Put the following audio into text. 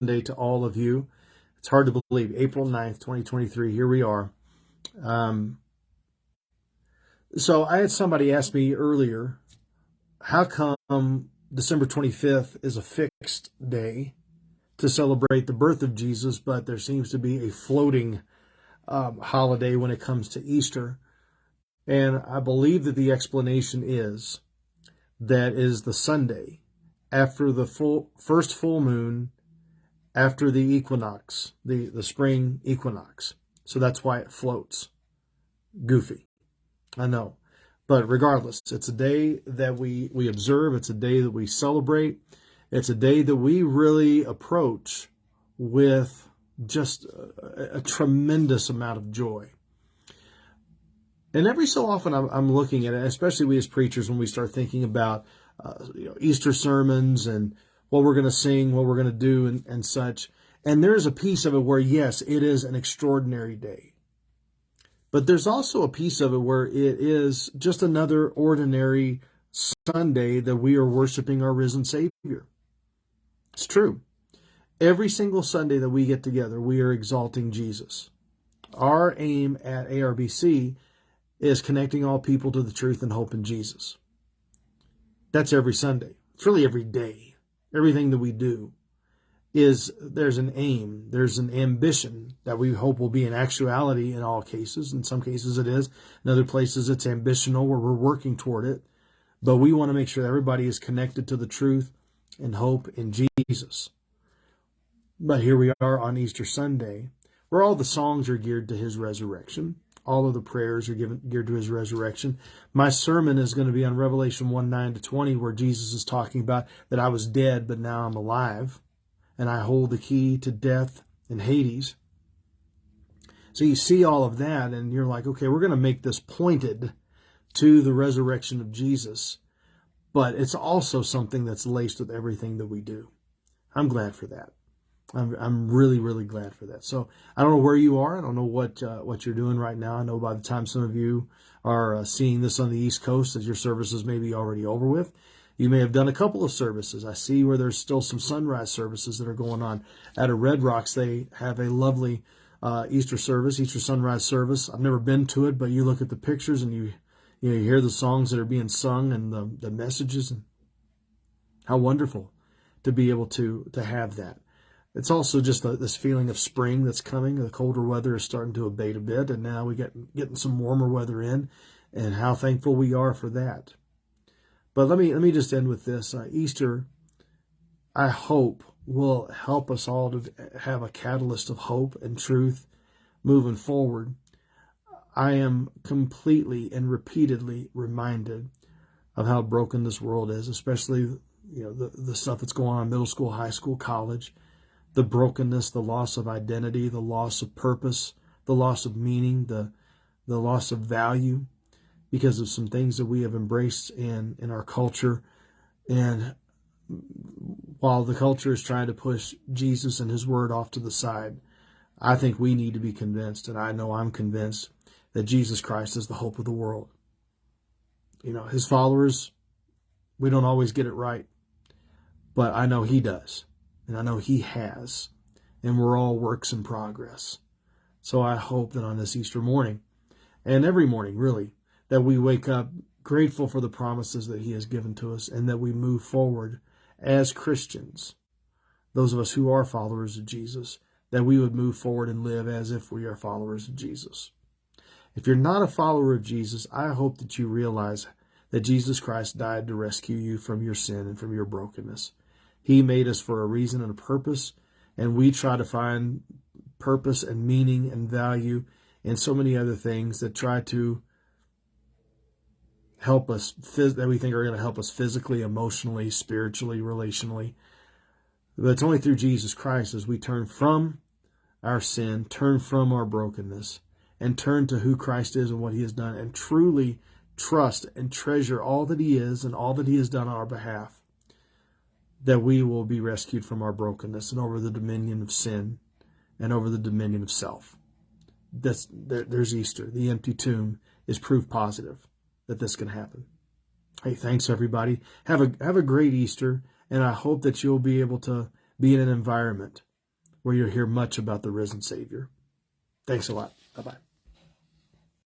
Sunday to all of you. It's hard to believe. April 9th, 2023. Here we are. So I had somebody ask me earlier, how come December 25th is a fixed day to celebrate the birth of Jesus, but there seems to be a floating holiday when it comes to Easter? And I believe that the explanation is that is the Sunday after the first full moon, after the equinox, the spring equinox. So that's why it floats. Goofy, I know. But regardless, it's a day that we observe. It's a day that we celebrate. It's a day that we really approach with just a tremendous amount of joy. And every so often I'm looking at it, especially we as preachers, when we start thinking about Easter sermons and what we're going to sing, what we're going to do and such. And there's a piece of it where, yes, it is an extraordinary day. But there's also a piece of it where it is just another ordinary Sunday that we are worshiping our risen Savior. It's true. Every single Sunday that we get together, we are exalting Jesus. Our aim at ARBC is connecting all people to the truth and hope in Jesus. That's every Sunday. It's really every day. Everything that we do there's an aim, there's an ambition that we hope will be an actuality in all cases. In some cases it is. In other places it's ambitional where we're working toward it. But we want to make sure that everybody is connected to the truth and hope in Jesus. But here we are on Easter Sunday, where all the songs are geared to his resurrection. All of the prayers are geared to his resurrection. My sermon is going to be on Revelation 1:9-20, where Jesus is talking about that I was dead, but now I'm alive, and I hold the key to death and Hades. So you see all of that, and you're like, okay, we're going to make this pointed to the resurrection of Jesus, but it's also something that's laced with everything that we do. I'm glad for that. I'm really, really glad for that. So I don't know where you are. I don't know what you're doing right now. I know by the time some of you are seeing this on the East Coast, that your services may be already over with. You may have done a couple of services. I see where there's still some sunrise services that are going on. Out of Red Rocks, they have a lovely Easter service, Easter sunrise service. I've never been to it, but you look at the pictures and you hear the songs that are being sung and the messages, and how wonderful to be able to have that. It's also just this feeling of spring that's coming. The colder weather is starting to abate a bit, and now we getting some warmer weather in, and how thankful we are for that. But let me just end with this. Easter, I hope, will help us all to have a catalyst of hope and truth moving forward. I am completely and repeatedly reminded of how broken this world is, especially the stuff that's going on in middle school, high school, college. The brokenness, the loss of identity, the loss of purpose, the loss of meaning, the loss of value because of some things that we have embraced in our culture. And while the culture is trying to push Jesus and his word off to the side, I think we need to be convinced, and I know I'm convinced, that Jesus Christ is the hope of the world. His followers, we don't always get it right, but I know he does. And I know he has. And we're all works in progress. So I hope that on this Easter morning, and every morning really, that we wake up grateful for the promises that he has given to us, and that we move forward as Christians, those of us who are followers of Jesus, that we would move forward and live as if we are followers of Jesus. If you're not a follower of Jesus, I hope that you realize that Jesus Christ died to rescue you from your sin and from your brokenness. He made us for a reason and a purpose, and we try to find purpose and meaning and value in so many other things that try to help us, that we think are going to help us physically, emotionally, spiritually, relationally. But it's only through Jesus Christ as we turn from our sin, turn from our brokenness, and turn to who Christ is and what he has done, and truly trust and treasure all that he is and all that he has done on our behalf, that we will be rescued from our brokenness and over the dominion of sin and over the dominion of self. There's Easter. The empty tomb is proof positive that this can happen. Hey, thanks everybody. Have a great Easter, and I hope that you'll be able to be in an environment where you'll hear much about the risen Savior. Thanks a lot. Bye-bye.